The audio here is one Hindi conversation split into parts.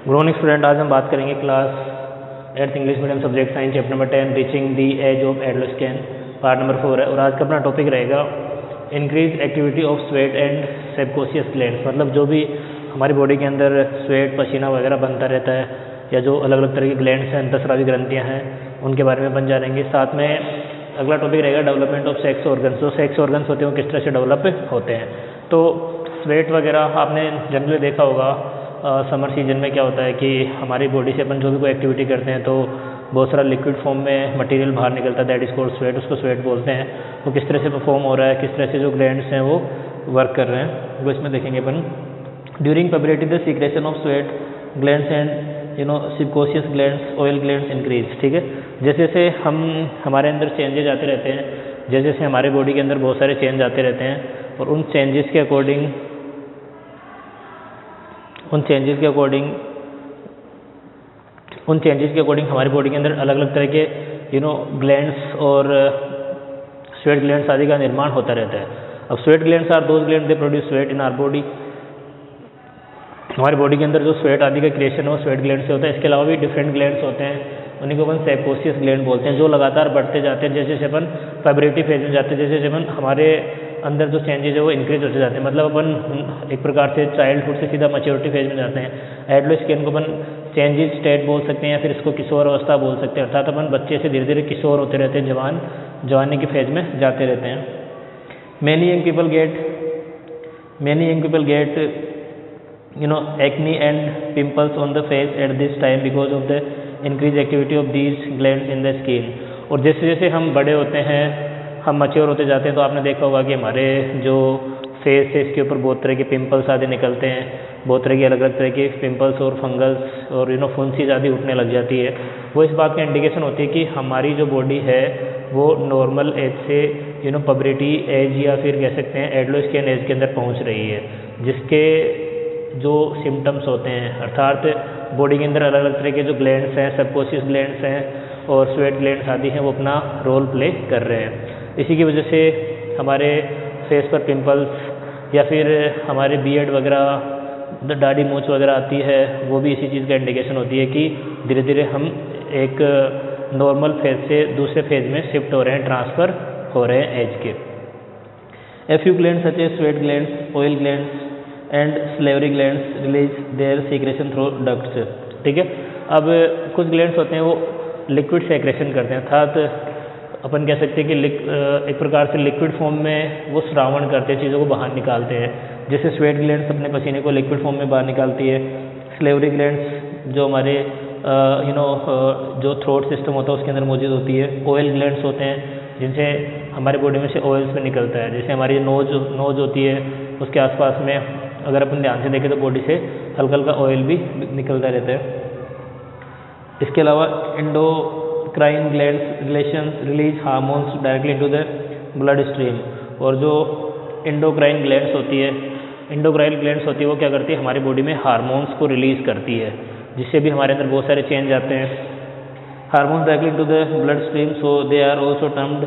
Good morning student. आज हम बात करेंगे class 8th English medium subject science chapter number 10 reaching the age of adolescence part number 4 है। और आज का अपना टॉपिक रहेगा increase activity of sweat and subconscious glands. मतलब जो भी हमारी बॉडी के अंदर स्वेट पसीना वगैरह बनता रहता है या जो अलग अलग तरह की ग्लैंड्स हैं, अंतःस्रावी ग्रंथियाँ हैं, उनके बारे में बन जानेंगे। साथ में अगला टॉपिक रहेगा डेवलपमेंट ऑफ सेक्स ऑर्गन्स। जो सेक्स ऑर्गन्स होते हैं वो किस तरह से डेवलप होते हैं। तो स्वेट वगैरह आपने जनरली देखा होगा समर सीजन में क्या होता है कि हमारी बॉडी से अपन जो भी कोई एक्टिविटी करते हैं तो बहुत सारा लिक्विड फॉर्म में मटेरियल बाहर निकलता है, दैट इज कॉल्ड स्वेट। उसको स्वेट बोलते हैं। वो किस तरह से परफॉर्म हो रहा है, किस तरह से जो ग्लैंड्स हैं वो वर्क कर रहे हैं, वो इसमें देखेंगे अपन। During puberty the secretion of sweat glands and subconscious glands oil glands increase. ठीक है, जैसे जैसे हमारे अंदर चेंजेज आते रहते हैं, जैसे जैसे हमारे बॉडी के अंदर बहुत सारे चेंज आते रहते हैं और उन चेंजेस के अकॉर्डिंग हमारी बॉडी के अंदर अलग अलग तरह के ग्लैंड्स और स्वेट ग्लैंड्स आदि का निर्माण होता रहता है। अब sweat glands are those gland they produce sweat in our body. हमारी बॉडी के अंदर जो स्वेट आदि का क्रिएशन है वो स्वेट ग्लैंड से होता है। इसके अलावा भी डिफरेंट ग्लैंड्स होते हैं, उन्हीं को अपन सबकॉन्शियस ग्लैंड बोलते हैं, जो लगातार बढ़ते जाते हैं। जैसे जैसे अपन पब्रेटी फेज में जाते हैं, जैसे जैसे अपन हमारे अंदर जो चेंजेज है वो इंक्रीज होते जाते हैं। मतलब अपन एक प्रकार से चाइल्डहुड से सीधा मैच्योरिटी फेज में जाते हैं। एडोलेसेंस को अपन चेंजेज स्टेट बोल सकते हैं या फिर इसको किशोर अवस्था बोल सकते हैं। अर्थात अपन बच्चे से धीरे धीरे किशोर होते रहते हैं, जवानी की फेज में जाते रहते हैं। Many young people get acne and pimples on the face at this time because of the increased activity of these glands in the skin। और जैसे जैसे हम बड़े होते हैं, हम मैच्योर होते जाते हैं, तो आपने देखा होगा कि हमारे जो फेस है इसके ऊपर बहुत तरह के पिंपल्स आदि निकलते हैं, बहुत तरह की अलग अलग तरह के पिंपल्स और फंगल्स और फुंसीज आदि उठने लग जाती है। वो इस बात का इंडिकेशन होती है कि हमारी जो बॉडी है वो नॉर्मल एज से पब्रेटी एज या फिर कह सकते हैं एडोलेसेंस एज के अंदर पहुँच रही है, जिसके जो सिम्टम्स होते हैं, अर्थात बॉडी के अंदर अलग अलग तरह के जो ग्लैंड्स हैं, सबकॉन्शियस ग्लैंड्स हैं और स्वेट ग्लैंड्स आदि हैं, वो अपना रोल प्ले कर रहे हैं। इसी की वजह से हमारे फेस पर पिंपल्स या फिर हमारे बियर्ड वगैरह, दाढ़ी मूंछ वगैरह आती है, वो भी इसी चीज़ का इंडिकेशन होती है कि धीरे धीरे हम एक नॉर्मल फेज से दूसरे फेज में शिफ्ट हो रहे हैं, ट्रांसफ़र हो रहे हैं एज के। A few glands such as sweat glands, oil glands and salivary glands release their secretion through ducts. ठीक है, अब कुछ ग्लैंड्स होते हैं वो लिक्विड सेक्रेशन करते हैं, अर्थात अपन कह सकते हैं कि एक प्रकार से लिक्विड फॉर्म में वो श्रावण करते हैं, चीज़ों को बाहर निकालते हैं। जैसे स्वेट ग्लैंड्स अपने पसीने को लिक्विड फॉर्म में बाहर निकालती है। सलेवरी ग्लैंड्स जो हमारे जो थ्रोट सिस्टम होता है उसके अंदर मौजूद होती है। ऑयल ग्लैंड्स होते हैं जिनसे हमारे बॉडी में से ऑयल्स में निकलता है। जैसे हमारी नोज होती है, उसके आसपास में अगर अपन ध्यान से देखें तो बॉडी से हल्का हल्का ऑयल भी निकलता रहता है। इसके अलावा endocrine glands release hormones directly into the blood stream. और जो एंडोक्राइन ग्लैंड्स होती है वो क्या करती है, हमारी बॉडी में हार्मोन्स को रिलीज़ करती है, जिससे भी हमारे अंदर बहुत सारे चेंज आते हैं। Hormones directly into the blood stream, so they are also termed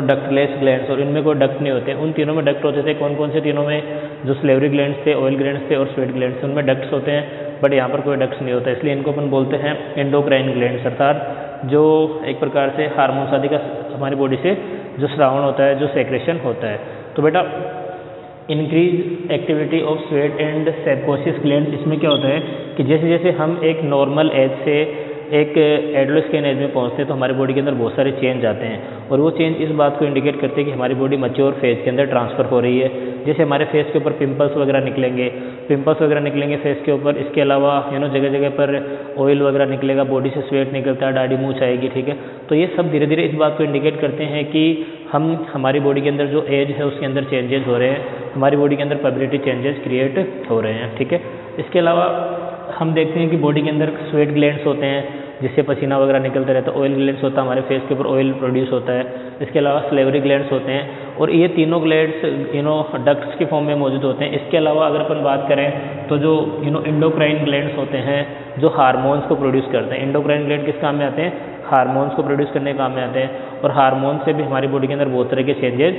ductless glands. और इनमें कोई डक्ट नहीं होते। उन तीनों में डक्ट होते थे। कौन कौन से तीनों में? जो सलेवरी ग्लैंड्स थे, ऑयल ग्लैंड्स थे और स्वेट ग्लैंड्स थे, उनमें डक्ट्स होते हैं, बट यहाँ पर कोई डक्ट्स नहीं होता, इसलिए इनको अपन बोलते हैं एंडोक्राइन ग्लैंड्स। अर्थात जो एक प्रकार से हार्मोन्स आदि का हमारी बॉडी से जो श्रावण होता है, जो सेक्रेशन होता है। तो बेटा increase activity of sweat and subconscious glands, इसमें क्या होता है कि जैसे जैसे हम एक नॉर्मल एज से एक एडोलेसेंस एज में पहुंचते हैं तो हमारी बॉडी के अंदर बहुत सारे चेंज आते हैं और वो चेंज इस बात को इंडिकेट करते हैं कि हमारी बॉडी मैच्योर फेज के अंदर ट्रांसफ़र हो रही है। जैसे हमारे फेस के ऊपर पिंपल्स वगैरह निकलेंगे फेस के ऊपर। इसके अलावा जगह जगह पर ऑयल वगैरह निकलेगा, बॉडी से स्वेट निकलता है, दाढ़ी मूंछ आएगी। ठीक है, तो ये सब धीरे धीरे इस बात को इंडिकेट करते हैं कि हमारी बॉडी के अंदर जो एज है उसके अंदर चेंजेस हो रहे हैं, हमारी बॉडी के अंदर पब्रेटी चेंजेस क्रिएट हो रहे हैं। ठीक है, इसके अलावा हम देखते हैं कि बॉडी के अंदर स्वेट ग्लैंड्स होते हैं जिससे पसीना वगैरह निकलता रहता है। ऑयल ग्लैंड्स होता है, हमारे फेस के ऊपर ऑयल प्रोड्यूस होता है। इसके अलावा सलेवरी ग्लैंड्स होते हैं और ये तीनों ग्लैंड्स डक्ट्स के फॉर्म में मौजूद होते हैं। इसके अलावा अगर अपन बात करें तो जो एंडोक्राइन ग्लैंड्स होते हैं जो हार्मोन्स को प्रोड्यूस करते हैं। एंडोक्राइन ग्लैंड किस काम में आते हैं? हार्मोन्स को प्रोड्यूस करने के काम में आते हैं। और हार्मोन से भी हमारी बॉडी के अंदर बहुत तरह के चेंजेस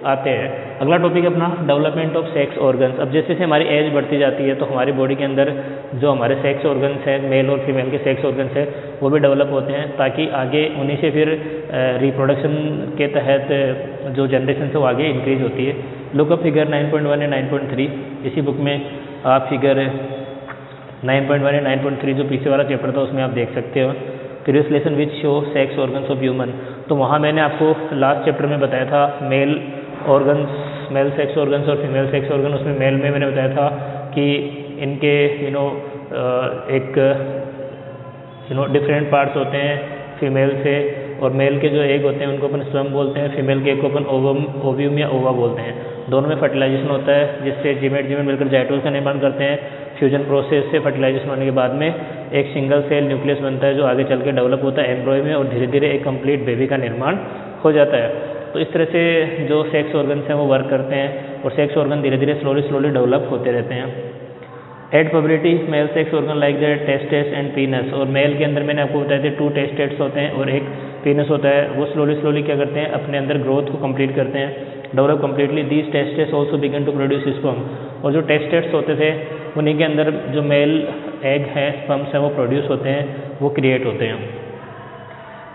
आते हैं। अगला टॉपिक है अपना डेवलपमेंट ऑफ सेक्स ऑर्गन्स। अब जैसे जैसे हमारी एज बढ़ती जाती है तो हमारी बॉडी के अंदर जो हमारे सेक्स ऑर्गन्स हैं, मेल और फीमेल के सेक्स ऑर्गन्स हैं, वो भी डेवलप होते हैं ताकि आगे उन्हीं से फिर रिप्रोडक्शन के तहत जो जनरेशन है वो आगे इंक्रीज होती है। Look up figure 9.1 and 9.3। इसी बुक में आप फिगर 9.1 एंड 9.3 जो पीछे वाला चैप्टर था उसमें आप देख सकते हो। Previous lesson which show sex organs of human. तो वहाँ मैंने आपको लास्ट चैप्टर में बताया था male organs, male sex organs और फीमेल सेक्स ऑर्गन। उसमें मेल में मैंने बताया था कि इनके एक डिफरेंट पार्ट्स होते हैं फीमेल से, और मेल के जो एग होते हैं उनको अपन स्पर्म बोलते हैं, फीमेल के एग को अपन ओव्यूम या ओवा बोलते हैं। दोनों में फर्टिलाइजेशन होता है जिससे जीमेट मिलकर जाइटोस का निर्माण करते हैं। फ्यूजन प्रोसेस से फर्टिलाइजेशन होने के बाद में एक सिंगल सेल न्यूक्लियस बनता है जो आगे चल के डेवलप होता है एम्ब्रॉय में, और धीरे धीरे एक कंप्लीट बेबी का निर्माण हो जाता है। तो इस तरह से जो सेक्स ऑर्गन्स हैं वो वर्क करते हैं, और सेक्स ऑर्गन धीरे धीरे स्लोली डेवलप होते रहते हैं। At puberty male sex organ like the testes and penis. और मेल के अंदर मैंने आपको बताया था 2 टेस्टेट्स होते हैं और एक पीनस होता है। वो स्लोली क्या करते हैं, अपने अंदर ग्रोथ को कंप्लीट करते हैं, develop completely. These testes also begin to produce sperm. और जो टेस्टेट्स होते थे उन्हीं के अंदर जो मेल एग है, स्पर्म्स हैं, वो प्रोड्यूस होते हैं, वो क्रिएट होते हैं।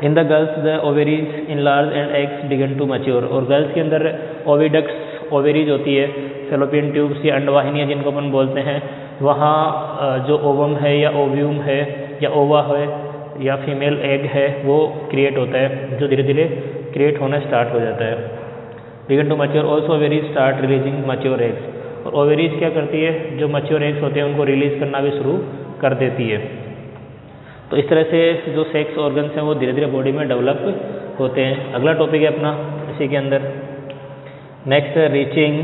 In the girls the ovaries in large and eggs begin to mature. और गर्ल्स के अंदर ओविडक्ट्स, ओवेरीज होती है, फेलोपियन ट्यूब्स या अंडवाहिनियाँ जिनको अपन बोलते हैं, वहाँ जो ओवम है या ओव्यूम है या ओवा है या फीमेल एग है वो क्रिएट होता है, जो धीरे धीरे क्रिएट होना स्टार्ट हो जाता है। Begin to mature. Also ovaries start releasing mature eggs. और ओवेरीज क्या करती है, जो मैच्योर एग्स होते हैं उनको रिलीज करना भी शुरू कर देती है। तो इस तरह से जो सेक्स ऑर्गन्स हैं वो धीरे धीरे बॉडी में डेवलप होते हैं। अगला टॉपिक है अपना इसी के अंदर next reaching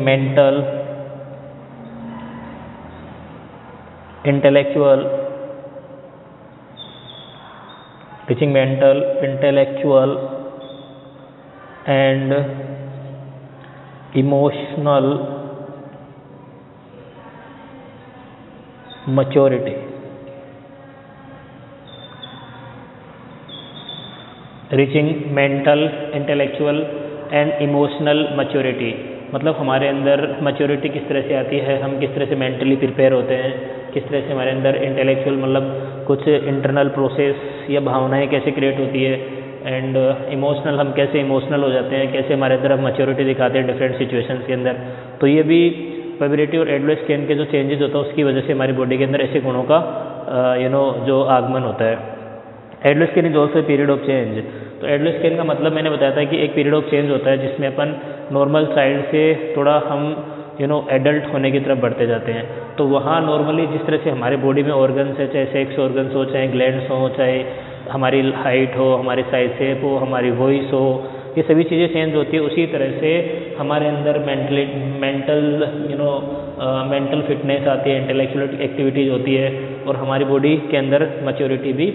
mental, intellectual and emotional maturity। Reaching mental, intellectual and emotional maturity, मतलब हमारे अंदर मैच्योरिटी किस तरह से आती है, हम किस तरह से मेंटली प्रिपेयर होते हैं, किस तरह से हमारे अंदर इंटेलेक्चुअल मतलब कुछ इंटरनल प्रोसेस या भावनाएं कैसे क्रिएट होती है, एंड इमोशनल हम कैसे इमोशनल हो जाते हैं, कैसे हमारे अंदर हम मैच्योरिटी दिखाते हैं डिफरेंट सिचुएशंस के अंदर। तो ये भी पबरिटी और एडोलेस्केंस के जो चेंजेस होता है उसकी वजह से हमारी बॉडी के अंदर ऐसे गुणों का जो आगमन होता है। Adolescence is also period of change. तो एडोलेस्केंस का मतलब मैंने बताया था कि एक पीरियड ऑफ चेंज होता है जिसमें अपन नॉर्मल चाइल्ड से थोड़ा हम एडल्ट होने की तरफ बढ़ते जाते हैं। तो वहाँ नॉर्मली जिस तरह से हमारे बॉडी में ऑर्गन्स है, चाहे सेक्स ऑर्गन्स हो, चाहे ग्लैंड्स हो, चाहे हमारी हाइट हो, हमारी साइज शेप हो, हमारी वॉइस हो, ये सभी चीज़ें चेंज होती है। उसी तरह से हमारे अंदर मेंटल फिटनेस आती है, इंटेलेक्चुअल एक्टिविटीज़ होती है, और हमारी बॉडी के अंदर मैच्योरिटी भी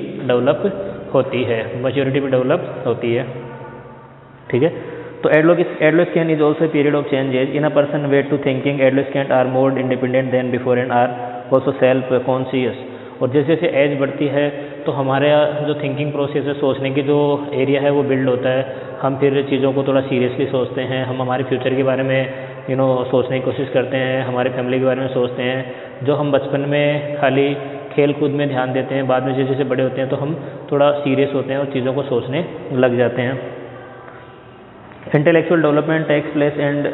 डेवलप होती है, ठीक है। तो adolescence is also a period of changes in a person way to thinking. Adolescents are more independent than before and are also self conscious। और जैसे जैसे एज बढ़ती है तो हमारे जो थिंकिंग प्रोसेस है, सोचने की जो एरिया है वो बिल्ड होता है। हम फिर चीज़ों को थोड़ा सीरियसली सोचते हैं, हम हमारे फ्यूचर के बारे में सोचने की कोशिश करते हैं, हमारे फैमिली के बारे में सोचते हैं। जो हम बचपन में खाली खेल कूद में ध्यान देते हैं, बाद में जैसे जैसे बड़े होते हैं तो हम थोड़ा सीरियस होते हैं और चीज़ों को सोचने लग जाते हैं। Intellectual development takes place and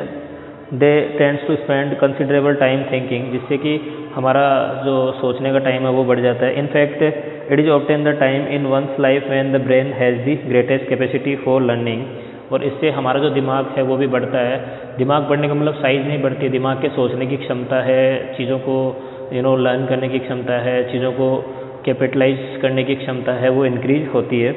they tends to spend considerable time thinking, जिससे कि हमारा जो सोचने का टाइम है वो बढ़ जाता है। In fact it is obtain the time in one's life when the brain has the greatest capacity for learning. और इससे हमारा जो दिमाग है वो भी बढ़ता है। दिमाग बढ़ने का मतलब साइज़ नहीं बढ़ती, दिमाग के सोचने की क्षमता है, चीज़ों को लर्न करने की क्षमता है, चीज़ों को कैपिटलाइज करने की क्षमता है, वो इंक्रीज होती है।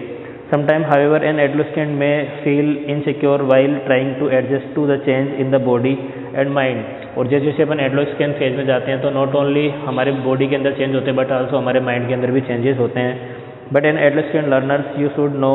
Sometimes, however, an adolescent may feel insecure while trying to adjust to the change in the body and mind। और जैसे जैसे अपन एडोलेस्केंस फेज में जाते हैं तो नॉट ओनली हमारे बॉडी के अंदर चेंज होते हैं बट आल्सो हमारे माइंड के अंदर भी चेंजेस होते हैं। But an adolescent learners you should know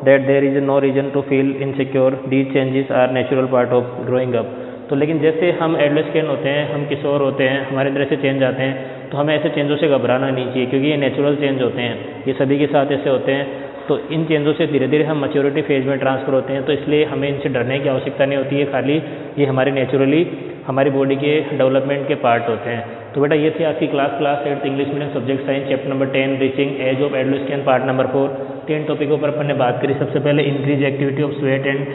that there is no reason to feel insecure, these changes are natural part of growing up. तो लेकिन जैसे हम एडोलेस्केंट होते हैं, हम किशोर होते हैं, हमारे अंदर ऐसे चेंज आते हैं तो हमें ऐसे चेंजों से घबराना नहीं चाहिए, क्योंकि ये नेचुरल चेंज होते हैं, ये सभी के साथ ऐसे होते हैं। तो इन चेंजों से धीरे धीरे हम मैच्योरिटी फेज में ट्रांसफ़र होते हैं। तो इसलिए हमें इनसे डरने की आवश्यकता नहीं होती है, खाली ये हमारे नेचुरली हमारी बॉडी के डेवलपमेंट के पार्ट होते हैं। तो बेटा ये थी आपकी class 8 English medium subject science chapter number 10 reaching age of adolescence part number 4। 3 टॉपिकों पर अपन ने बात करी। सबसे पहले increase activity of sweat and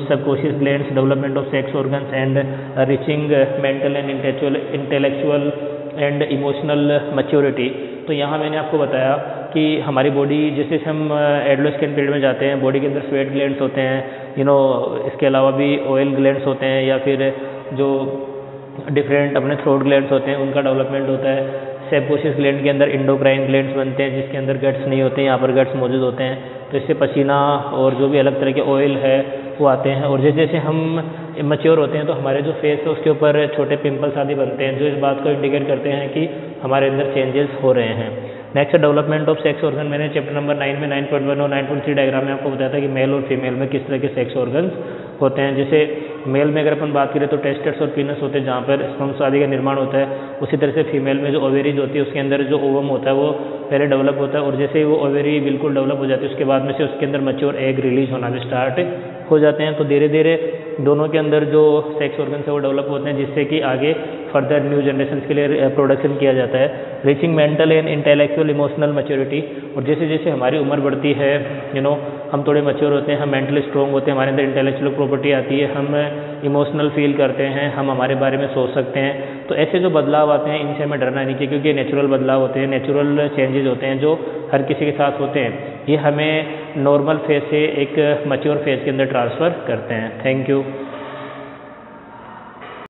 subconscious glands, development of sex organs and reaching mental and intellectual and emotional maturity. तो यहाँ मैंने आपको बताया कि हमारी बॉडी जैसे हम एडोलेसेंस पीरियड में जाते हैं, बॉडी के अंदर स्वेट ग्लैंड्स होते हैं, इसके अलावा भी ऑयल ग्लैंड्स होते हैं या फिर जो डिफरेंट अपने थ्रोट ग्लैंड्स होते हैं उनका डेवलपमेंट होता है। सबकॉन्शियस ग्लैंड के अंदर इंडोक्राइन ग्लैंड्स बनते हैं जिसके अंदर गट्स नहीं होते हैं, यहाँ पर गट्स मौजूद होते हैं। तो इससे पसीना और जो भी अलग तरह के ऑयल है वो आते हैं। और जैसे जैसे हम मैच्योर होते हैं तो हमारे जो फेस है उसके ऊपर छोटे पिंपल्स आदि बनते हैं जो इस बात को इंडिकेट करते हैं कि हमारे अंदर चेंजेस हो रहे हैं। Next development of sex organ. मैंने चैप्टर नंबर 9 में 9.1 और 9.3 डायग्राम में आपको बताया था कि मेल और फीमेल में किस तरह के सेक्स ऑर्गन्स होते हैं। जैसे मेल में अगर अपन बात करें तो टेस्टेट्स और पीनस होते हैं जहाँ पर स्पर्म्स आदि का निर्माण होता है। उसी तरह से फीमेल में जो ओवेरीज होती है उसके अंदर जो ओवम होता है वो पहले डेवलप होता है और जैसे ही वो ओवेरी बिल्कुल डेवलप हो जाती है उसके बाद में से उसके अंदर मैच्योर एग रिलीज होना भी स्टार्ट हो जाते हैं। तो धीरे धीरे दोनों के अंदर जो सेक्स ऑर्गन्स है वो डेवलप होते हैं जिससे कि आगे फर्दर न्यू जनरेशन के लिए प्रोडक्शन किया जाता है। Reaching mental and intellectual emotional maturity. और जैसे जैसे हमारी उम्र बढ़ती है हम थोड़े मैच्योर होते हैं, हम मेंटली स्ट्रॉन्ग होते हैं, हमारे अंदर इंटेलेक्चुअल प्रॉपर्टी आती है, हम इमोशनल फील करते हैं, हम हमारे बारे में सोच सकते हैं। तो ऐसे जो बदलाव आते हैं इनसे हमें डरना नहीं चाहिए क्योंकि ये नेचुरल बदलाव होते हैं, नेचुरल चेंजेस होते हैं जो हर किसी के साथ होते हैं। ये हमें नॉर्मल फेज से एक मैच्योर फेज के अंदर ट्रांसफ़र करते हैं। Thank you.